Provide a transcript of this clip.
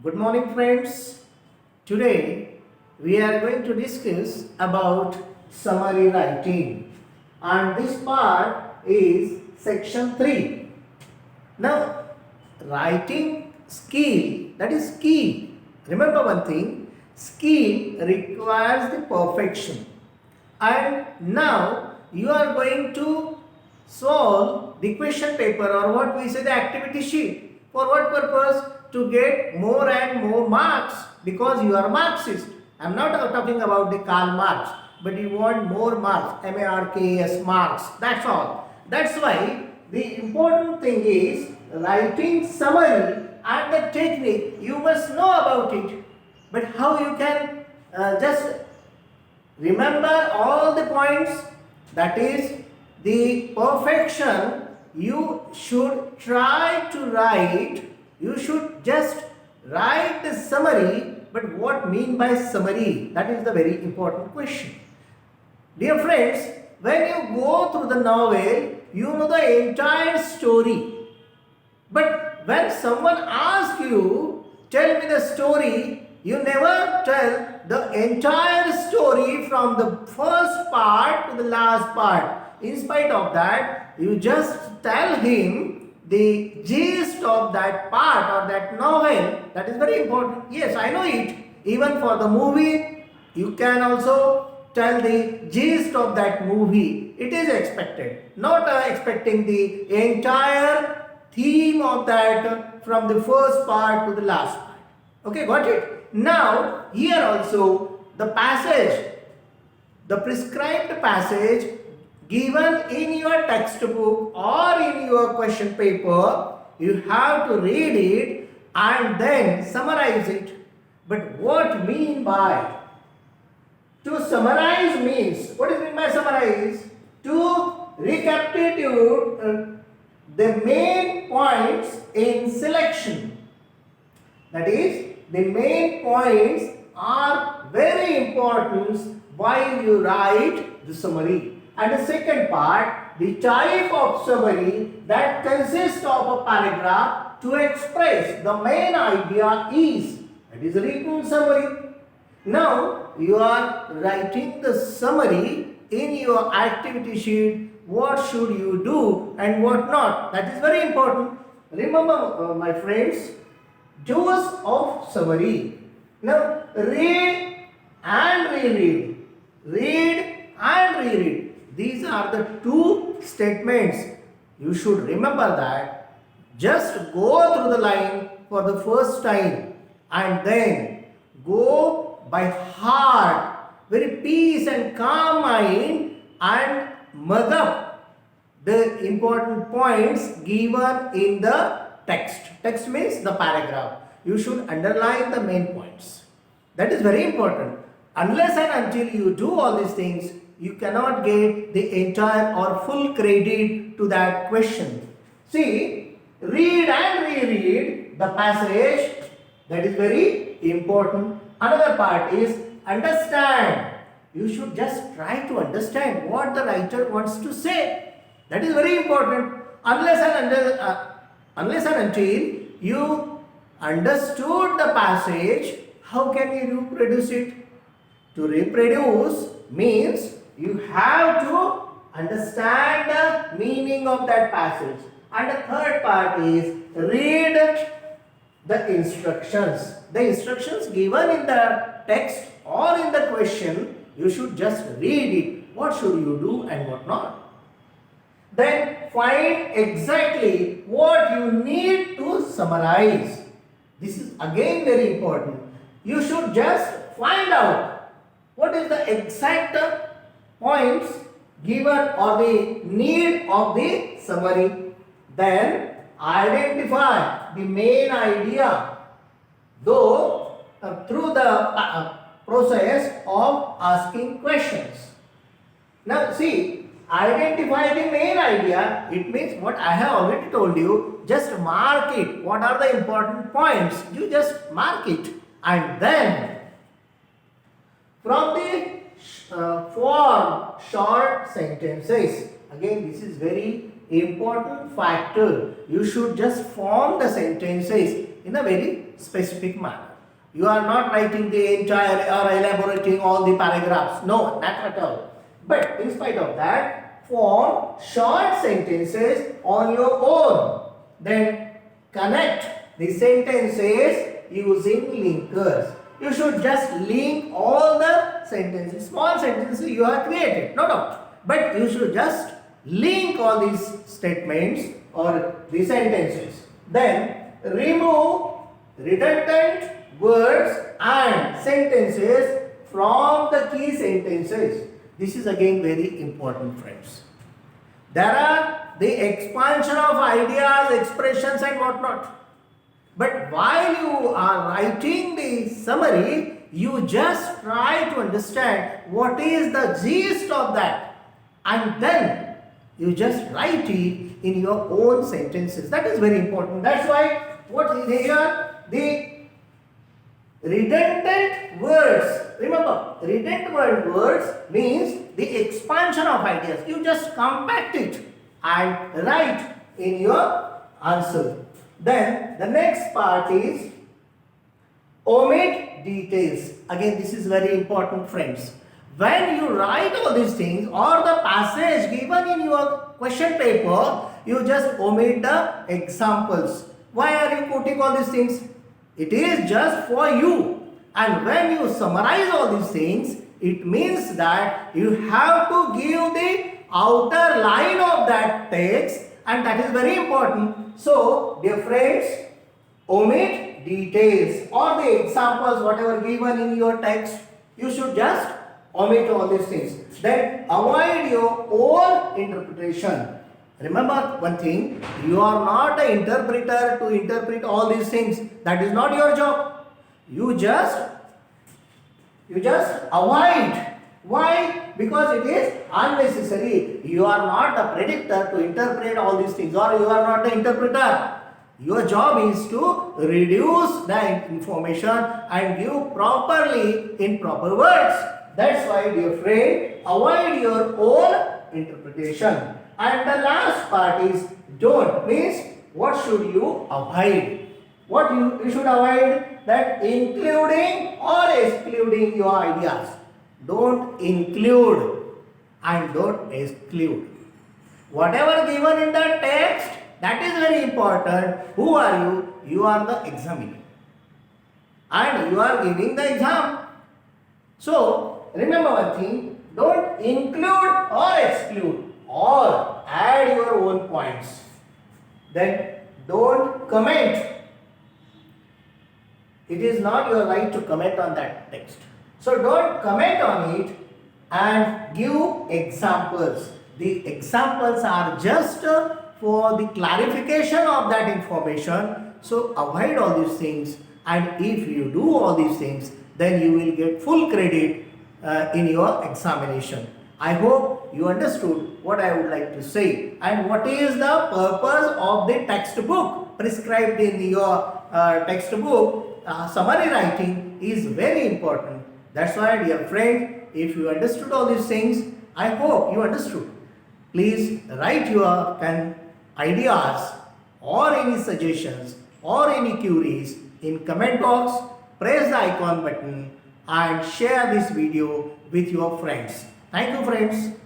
Good morning, friends. Today we are going to discuss about summary writing, and this part is section 3. Now, writing skill, that is key. Remember one thing, skill requires the perfection. And now you are going to solve the question paper, or what we say, the activity sheet. For what purpose? To get more and more marks, because you are Marxist. I am not talking about the Karl Marx, but you want more marks, MARKS marks. That's all. That's why the important thing is writing summary and the technique. You must know about it. But how you can just remember all the points? That is the perfection. You should try to write. You should just write the summary. But what mean by summary? That is the very important question. Dear friends, when you go through the novel, you know the entire story. But when someone asks you, tell me the story, you never tell the entire story from the first part to the last part. In spite of that, you just tell him the gist of that part or that novel. That is very important. Yes, I know it. Even for the movie, you can also tell the gist of that movie. It is expected. Not expecting the entire theme of that from the first part to the last part. Okay, got it? Now, here also the passage, the prescribed passage given in your textbook or in your question paper, you have to read it and then summarize it. But what mean by? To summarize means, what is mean by summarize? To recapitulate the main points in selection. That is, the main points are very important while you write the summary. And the second part, the type of summary that consists of a paragraph to express the main idea is, that is written summary. Now you are writing the summary in your activity sheet. What should you do and what not? That is very important. Remember, my friends, doers of summary. Now read and reread. Read and reread. These are the two statements. You should remember that. Just go through the line for the first time and then go by heart, very peace and calm mind, and mug up the important points given in the text. Text means the paragraph. You should underline the main points. That is very important. Unless and until you do all these things, you cannot get the entire or full credit to that question. See, read and reread the passage. That is very important. Another part is understand. You should just try to understand what the writer wants to say. That is very important. Unless and until you understood the passage, how can you reproduce it? To reproduce means you have to understand the meaning of that passage. And the third part is read the instructions. The instructions given in the text or in the question, you should just read it. What should you do and what not? Then find exactly what you need to summarize. This is again very important. You should just find out what is the exact points given or the need of the summary. Then identify the main idea, though through the process of asking questions. Now see, identify the main idea. It means what I have already told you. Just mark it. What are the important points? You just mark it. And then from the form short sentences. Again, this is very important factor. You should just form the sentences in a very specific manner. You are not writing the entire or elaborating all the paragraphs. No, not at all. But in spite of that, form short sentences on your own. Then connect the sentences using linkers. You should just link all the sentences, small sentences you have created, no doubt. But you should just link all these statements or the sentences. Then remove redundant words and sentences from the key sentences. This is again very important, friends. There are the expansion of ideas, expressions and whatnot. But while you are writing the summary, you just try to understand what is the gist of that. And then you just write it in your own sentences. That is very important. That's why what is here? The redundant words. Remember, redundant words means the expansion of ideas. You just compact it and write in your answer. Then the next part is omit details. Again, this is very important, friends. When you write all these things or the passage given in your question paper, you just omit the examples. Why are you quoting all these things? It is just for you. And when you summarize all these things, it means that you have to give the outer line of that text, and that is very important. So, dear friends, omit details or the examples whatever given in your text. You should just omit all these things. Then avoid your own interpretation. Remember one thing, you are not an interpreter to interpret all these things. That is not your job. You just avoid. Why? Because it is unnecessary. You are not a predictor to interpret all these things, or you are not the interpreter. Your job is to reduce the information and give properly in proper words. That's why, dear friend, avoid your own interpretation. And the last part is don't, means what should you avoid? What you should avoid? That including or excluding your ideas. Don't include and don't exclude. Whatever given in the text, that is very important. Who are you? You are the examiner. And you are giving the exam. So, remember one thing, don't include or exclude or add your own points. Then don't comment. It is not your right to comment on that text. So don't comment on it and give examples. The examples are just for the clarification of that information. So avoid all these things, and if you do all these things, then you will get full credit in your examination. I hope you understood what I would like to say and what is the purpose of the textbook prescribed in your textbook. Summary writing is very important. That's why, dear friend, if you understood all these things, I hope you understood. Please write your ideas or any suggestions or any queries in comment box. Press the icon button and share this video with your friends. Thank you, friends.